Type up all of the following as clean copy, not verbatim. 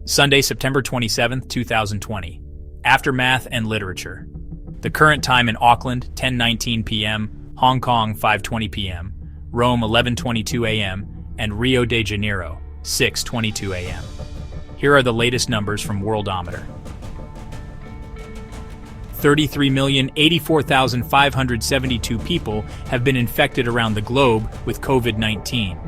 Sunday, September 27th, 2020. Aftermath and literature. The current time in Auckland, 10:19 p.m., Hong Kong, 5:20 p.m., Rome, 11:22 a.m., and Rio de Janeiro, 6:22 a.m. Here are the latest numbers from Worldometer. 33,084,572 people have been infected around the globe with COVID-19.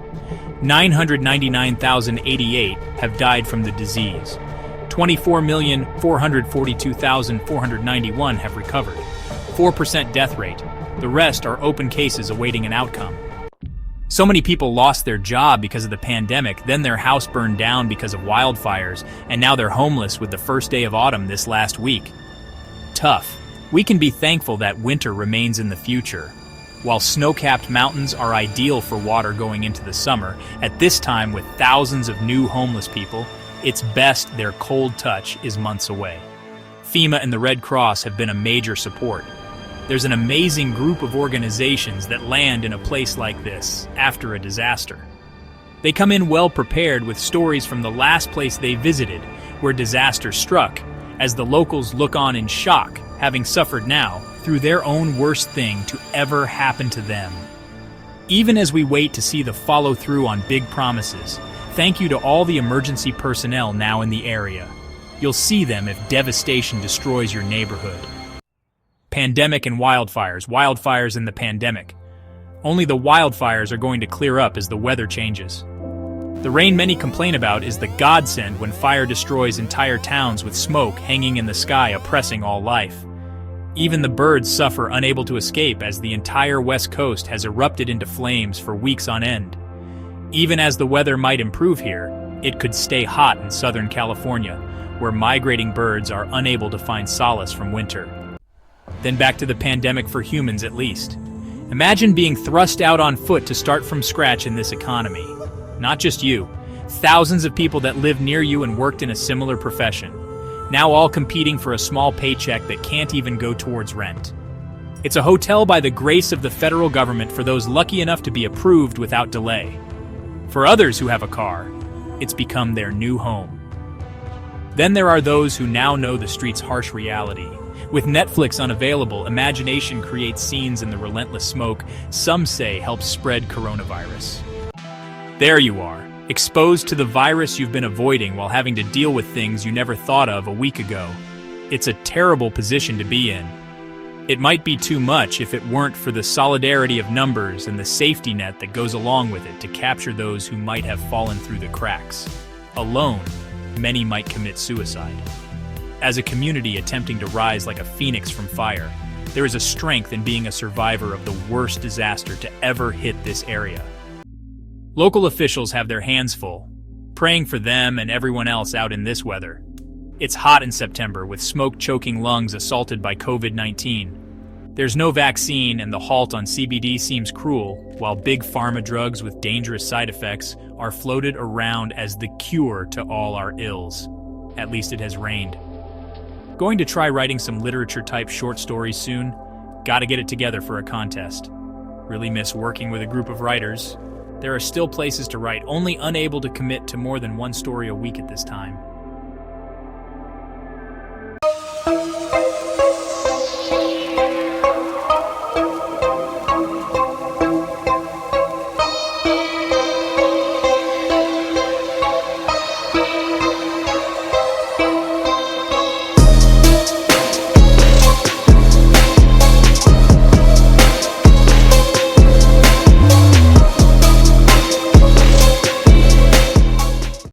999,088 have died from the disease. 24,442,491 have recovered. 4% death rate. The rest are open cases awaiting an outcome. So many people lost their job because of the pandemic, then their house burned down because of wildfires, and now they're homeless with the first day of autumn this last week. Tough. We can be thankful that winter remains in the future. While snow-capped mountains are ideal for water going into the summer, at this time with thousands of new homeless people, it's best their cold touch is months away. FEMA and the Red Cross have been a major support. There's an amazing group of organizations that land in a place like this after a disaster. They come in well prepared with stories from the last place they visited where disaster struck, as the locals look on in shock, having suffered now through their own worst thing to ever happen to them. Even as we wait to see the follow-through on big promises, thank you to all the emergency personnel now in the area. You'll see them if devastation destroys your neighborhood. Pandemic and wildfires, wildfires and the pandemic. Only the wildfires are going to clear up as the weather changes. The rain many complain about is the godsend when fire destroys entire towns with smoke hanging in the sky oppressing all life. Even the birds suffer unable to escape as the entire West Coast has erupted into flames for weeks on end. Even as the weather might improve here, it could stay hot in Southern California, where migrating birds are unable to find solace from winter. Then back to the pandemic for humans at least. Imagine being thrust out on foot to start from scratch in this economy. Not just you, thousands of people that lived near you and worked in a similar profession, now all competing for a small paycheck that can't even go towards rent. It's a hotel by the grace of the federal government for those lucky enough to be approved without delay. For others who have a car, it's become their new home. Then there are those who now know the street's harsh reality. With Netflix unavailable, imagination creates scenes in the relentless smoke some say helps spread coronavirus. There you are, exposed to the virus you've been avoiding while having to deal with things you never thought of a week ago. It's a terrible position to be in. It might be too much if it weren't for the solidarity of numbers and the safety net that goes along with it to capture those who might have fallen through the cracks. Alone, many might commit suicide. As a community attempting to rise like a phoenix from fire, there is a strength in being a survivor of the worst disaster to ever hit this area. Local officials have their hands full, praying for them and everyone else out in this weather. It's hot in September with smoke-choking lungs assaulted by COVID-19. There's no vaccine and the halt on CBD seems cruel, while big pharma drugs with dangerous side effects are floated around as the cure to all our ills. At least it has rained. Going to try writing some literature-type short stories soon. Gotta get it together for a contest. Really miss working with a group of writers. There are still places to write, only unable to commit to more than one story a week at this time.